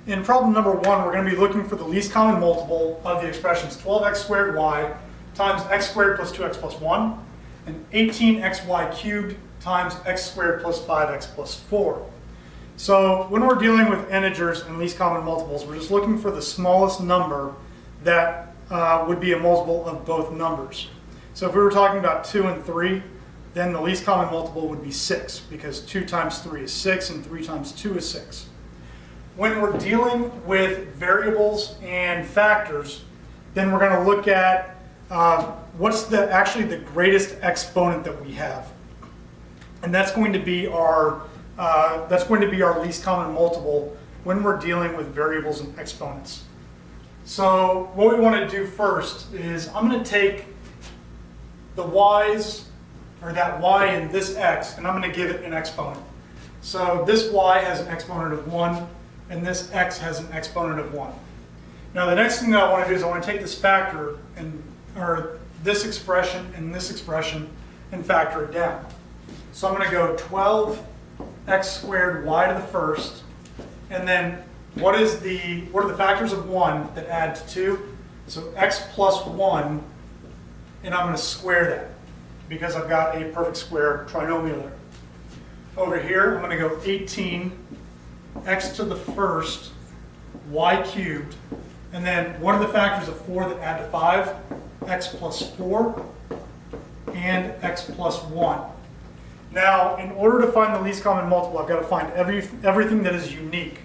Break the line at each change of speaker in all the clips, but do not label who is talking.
In problem number 1, we're going to be looking for the least common multiple of the expressions 12x squared y times x squared plus 2x plus 1 and 18xy cubed times x squared plus 5x plus 4. So when we're dealing with integers and least common multiples, we're just looking for the smallest number that would be a multiple of both numbers. So if we were talking about 2 and 3, then the least common multiple would be 6, because 2 times 3 is 6 and 3 times 2 is 6. When we're dealing with variables and factors, then we're going to look at what's actually the greatest exponent that we have, and that's going to be our least common multiple when we're dealing with variables and exponents. So what we want to do first is I'm going to take the y's, or that y and this x, and I'm going to give it an exponent. So this y has an exponent of 1, and this x has an exponent of 1. Now the next thing that I want to do is I want to take this factor, or this expression and this expression, and factor it down. So I'm going to go 12x squared y to the first, and then what are the factors of 1 that add to 2? So x plus 1, and I'm going to square that, because I've got a perfect square trinomial there. Over here, I'm going to go 18x to the first y cubed, and then what are the factors of 4 that add to 5? X plus 4 and x plus 1. Now, in order to find the least common multiple, I've got to find everything that is unique.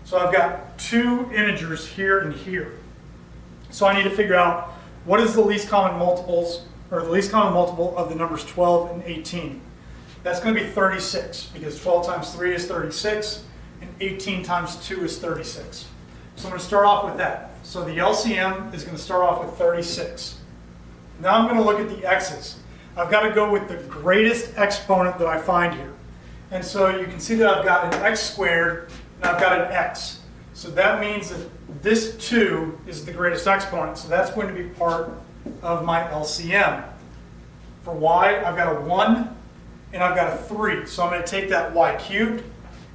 So I've got two integers here and here. So I need to figure out what is the least common multiples, or the least common multiple of the numbers 12 and 18. That's going to be 36, because 12 times 3 is 36, and 18 times 2 is 36. So I'm going to start off with that. So the LCM is going to start off with 36. Now I'm going to look at the x's. I've got to go with the greatest exponent that I find here. And so you can see that I've got an x squared, and I've got an x. So that means that this 2 is the greatest exponent, so that's going to be part of my LCM. For y, I've got a 1, and I've got a 3. So I'm going to take that y cubed,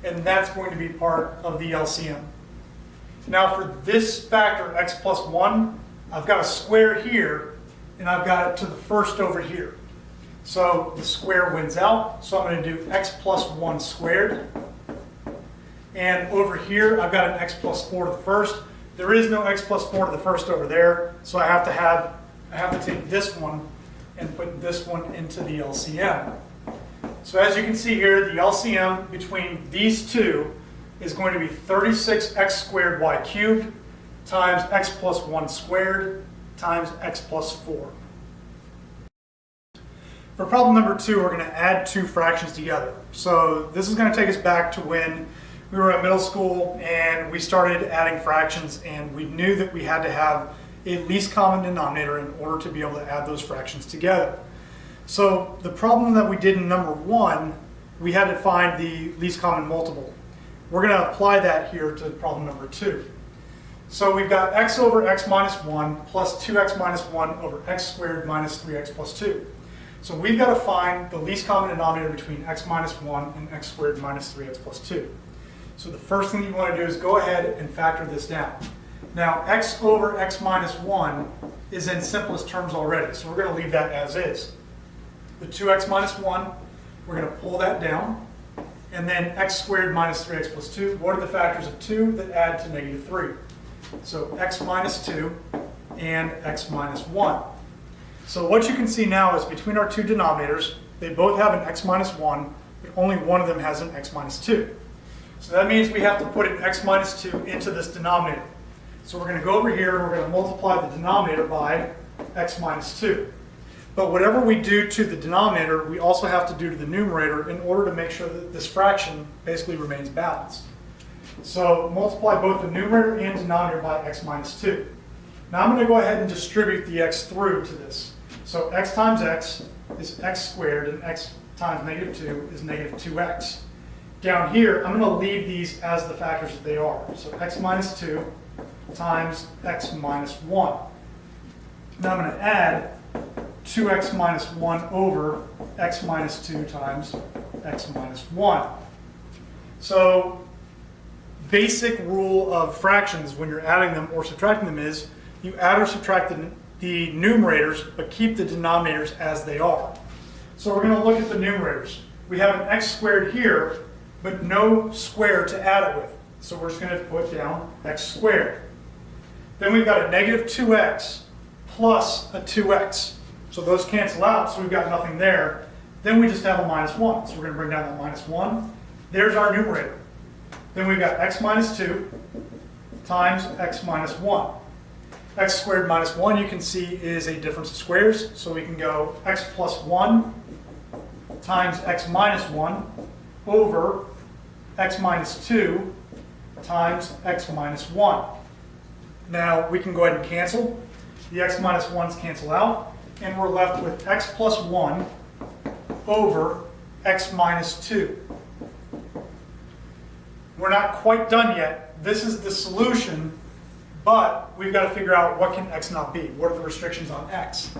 and that's going to be part of the LCM. Now for this factor, x plus 1, I've got a square here, and I've got it to the first over here. So the square wins out, so I'm going to do x plus 1 squared. And over here, I've got an x plus 4 to the first. There is no x plus 4 to the first over there, so I have to take this one and put this one into the LCM. So as you can see here, the LCM between these two is going to be 36x squared y cubed times x plus 1 squared times x plus 4. For problem number 2, we're going to add two fractions together. So this is going to take us back to when we were at middle school and we started adding fractions, and we knew that we had to have a least common denominator in order to be able to add those fractions together. So the problem that we did in number 1, we had to find the least common multiple. We're going to apply that here to problem number 2. So we've got x over x minus 1 plus 2x minus 1 over x squared minus 3x plus 2. So we've got to find the least common denominator between x minus 1 and x squared minus 3x plus 2. So the first thing you want to do is go ahead and factor this down. Now x over x minus 1 is in simplest terms already, so we're going to leave that as is. The 2x minus 1, we're going to pull that down. And then x squared minus 3x plus 2, what are the factors of 2 that add to negative 3? So x minus 2 and x minus 1. So what you can see now is between our two denominators, they both have an x minus 1, but only one of them has an x minus 2. So that means we have to put an x minus 2 into this denominator. So we're going to go over here and we're going to multiply the denominator by x minus 2. But whatever we do to the denominator, we also have to do to the numerator in order to make sure that this fraction basically remains balanced. So multiply both the numerator and denominator by x minus 2. Now I'm going to go ahead and distribute the x through to this. So x times x is x squared, and x times negative 2 is negative 2x. Down here, I'm going to leave these as the factors that they are. So x minus 2 times x minus 1. Now I'm going to add 2x minus 1 over x minus 2 times x minus 1. So basic rule of fractions when you're adding them or subtracting them is you add or subtract the numerators, but keep the denominators as they are. So we're going to look at the numerators. We have an x squared here, but no square to add it with. So we're just going to put down x squared. Then we've got a negative 2x plus a 2x. So those cancel out, so we've got nothing there. Then we just have a minus 1. So we're going to bring down that minus 1. There's our numerator. Then we've got x minus 2 times x minus 1. X squared minus 1, you can see, is a difference of squares. So we can go x plus 1 times x minus 1 over x minus 2 times x minus 1. Now we can go ahead and cancel. The x minus 1's cancel out, and we're left with x plus 1 over x minus 2. We're not quite done yet. This is the solution, but we've got to figure out what can x not be. What are the restrictions on x?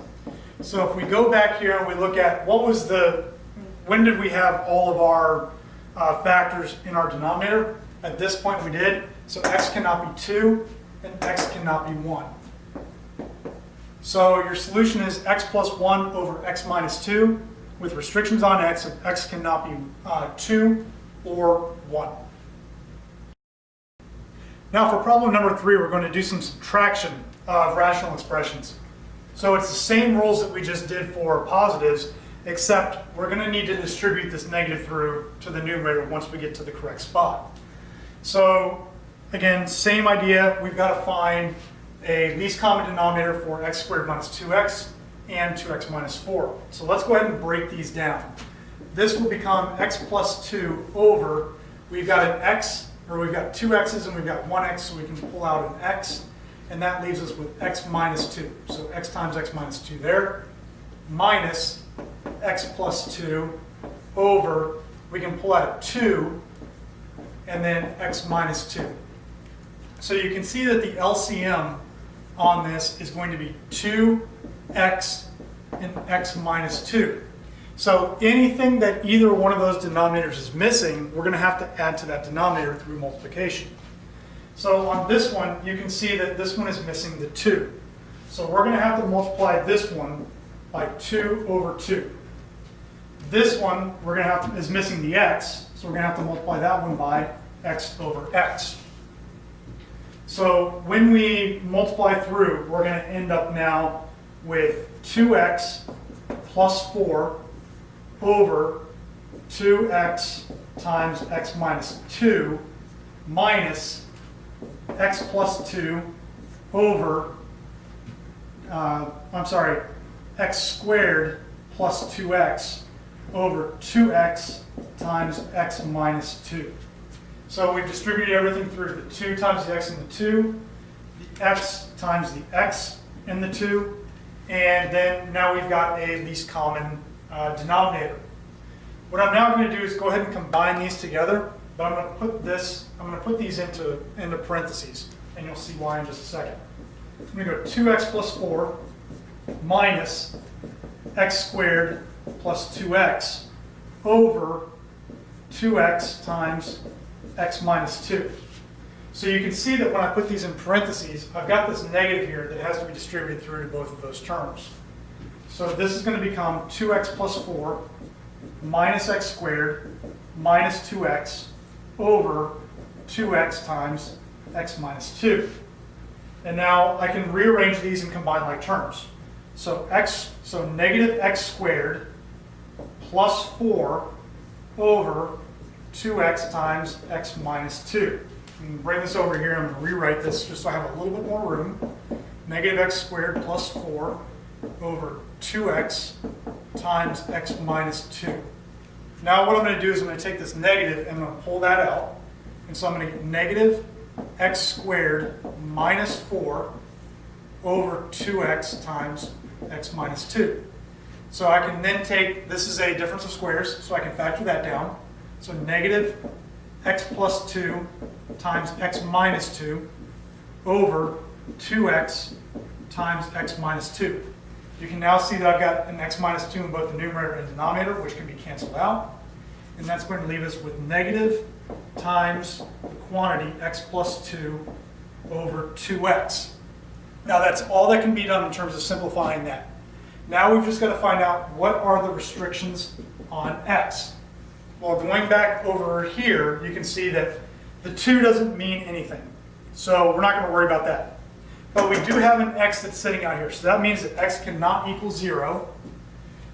So if we go back here and we look at when did we have all of our factors in our denominator? At this point we did. So x cannot be 2 and x cannot be 1. So your solution is x plus 1 over x minus 2 with restrictions on x if x cannot be 2 or 1. Now for problem number 3, we're going to do some subtraction of rational expressions. So it's the same rules that we just did for positives, except we're going to need to distribute this negative through to the numerator once we get to the correct spot. So again, same idea. We've got to find a least common denominator for x squared minus 2x and 2x minus 4. So let's go ahead and break these down. This will become x plus 2 over, we've got an x, or we've got two x's and we've got one x, so we can pull out an x, and that leaves us with x minus 2. So x times x minus 2 there, minus x plus 2 over, we can pull out a 2, and then x minus 2. So you can see that the LCM on this is going to be 2x and x minus 2. So anything that either one of those denominators is missing, we're going to have to add to that denominator through multiplication. So on this one, you can see that this one is missing the 2. So we're going to have to multiply this one by 2 over 2. This one is missing the x, so we're going to have to multiply that one by x over x. So when we multiply through, we're going to end up now with 2x plus 4 over 2x times x minus 2 minus x plus 2 over, x squared plus 2x over 2x times x minus 2. So we've distributed everything through the 2 times the x and the 2, the x times the x and the 2, and then now we've got a least common denominator. What I'm now going to do is go ahead and combine these together, but I'm going to put these into parentheses, and you'll see why in just a second. I'm going to go 2x plus 4 minus x squared plus 2x over 2x times x minus 2. So you can see that when I put these in parentheses, I've got this negative here that has to be distributed through to both of those terms. So this is going to become 2x plus 4 minus x squared minus 2x over 2x times x minus 2. And now I can rearrange these and combine like terms. So negative x squared plus 4 over 2x times x minus 2. I'm going to bring this over here. I'm going to rewrite this just so I have a little bit more room. Negative x squared plus 4 over 2x times x minus 2. Now what I'm going to do is I'm going to take this negative and I'm going to pull that out. And so I'm going to get negative x squared minus 4 over 2x times x minus 2. So I can then take, this is a difference of squares, so I can factor that down. So negative x plus 2 times x minus 2 over 2x times x minus 2. You can now see that I've got an x minus 2 in both the numerator and denominator, which can be canceled out. And that's going to leave us with negative times the quantity x plus 2 over 2x. Now that's all that can be done in terms of simplifying that. Now we've just got to find out what are the restrictions on x. Well, going back over here, you can see that the 2 doesn't mean anything. So we're not going to worry about that. But we do have an x that's sitting out here. So that means that x cannot equal 0.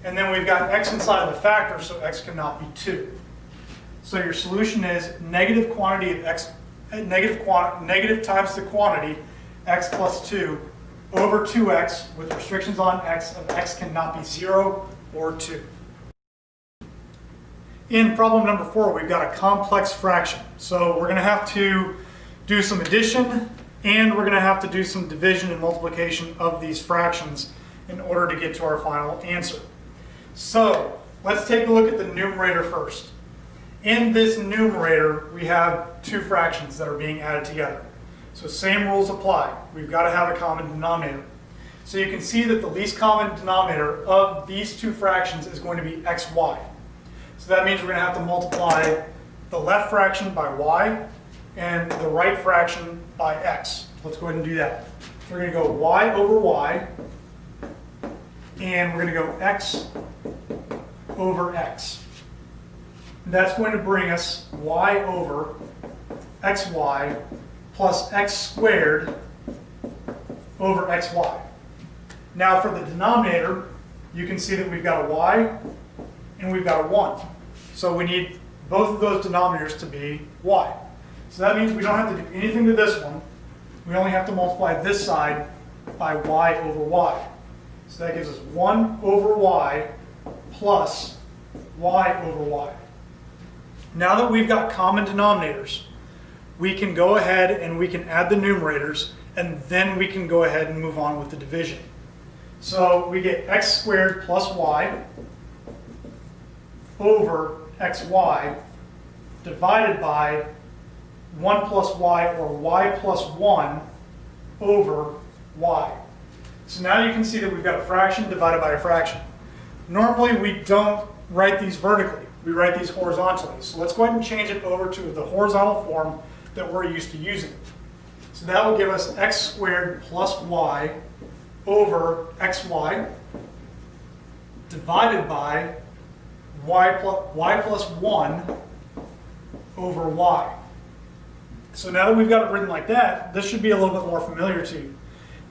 And then we've got x inside of the factor, so x cannot be 2. So your solution is negative quantity of x, negative times the quantity x plus 2 over 2x with restrictions on x of x cannot be 0 or 2. In problem number 4, we've got a complex fraction. So we're going to have to do some addition and we're going to have to do some division and multiplication of these fractions in order to get to our final answer. So let's take a look at the numerator first. In this numerator, we have two fractions that are being added together. So same rules apply. We've got to have a common denominator. So you can see that the least common denominator of these two fractions is going to be xy. So that means we're going to have to multiply the left fraction by y and the right fraction by x. Let's go ahead and do that. So we're going to go y over y, and we're going to go x over x. That's going to bring us y over xy plus x squared over xy. Now for the denominator, you can see that we've got a y and we've got a 1. So we need both of those denominators to be y. So that means we don't have to do anything to this one. We only have to multiply this side by y over y. So that gives us 1 over y plus y over y. Now that we've got common denominators, we can go ahead and we can add the numerators, and then we can go ahead and move on with the division. So we get x squared plus y over xy divided by 1 plus y, or y plus 1 over y. So now you can see that we've got a fraction divided by a fraction. Normally we don't write these vertically, we write these horizontally. So let's go ahead and change it over to the horizontal form that we're used to using. So that will give us x squared plus y over xy divided by y plus 1 over y. So now that we've got it written like that, this should be a little bit more familiar to you.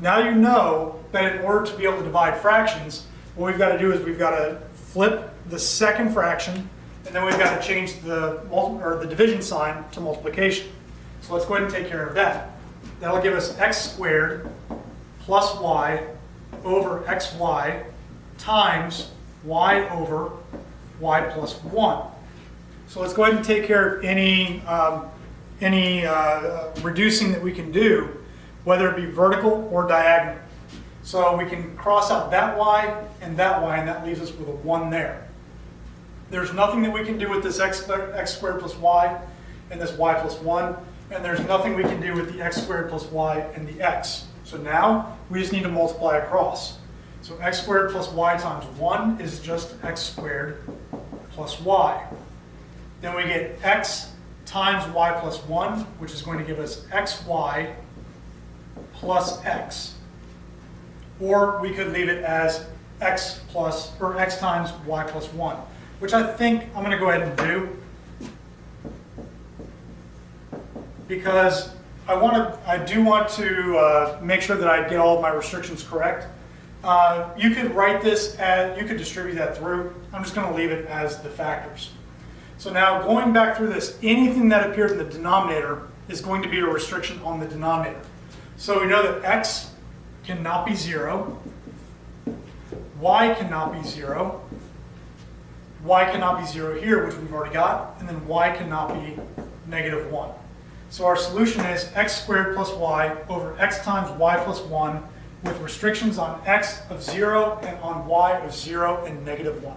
Now you know that in order to be able to divide fractions, what we've got to do is we've got to flip the second fraction, and then we've got to change the division sign to multiplication. So let's go ahead and take care of that. That'll give us x squared plus y over xy times y over y plus 1. So let's go ahead and take care of any reducing that we can do, whether it be vertical or diagonal. So we can cross out that y, and that leaves us with a 1 there. There's nothing that we can do with this x squared plus y and this y plus 1, and there's nothing we can do with the x squared plus y and the x. So now we just need to multiply across. So x squared plus y times 1 is just x squared plus y. Then we get x times y plus 1, which is going to give us xy plus x. Or we could leave it as x times y plus 1, which I think I'm going to go ahead and do, because I do want to make sure that I get all of my restrictions correct. You could write this as, you could distribute that through. I'm just going to leave it as the factors. So now going back through this, anything that appeared in the denominator is going to be a restriction on the denominator. So we know that x cannot be 0, y cannot be 0, y cannot be 0 here, which we've already got, and then y cannot be negative 1. So our solution is x squared plus y over x times y plus 1 with restrictions on x of 0 and on y of 0 and negative 1.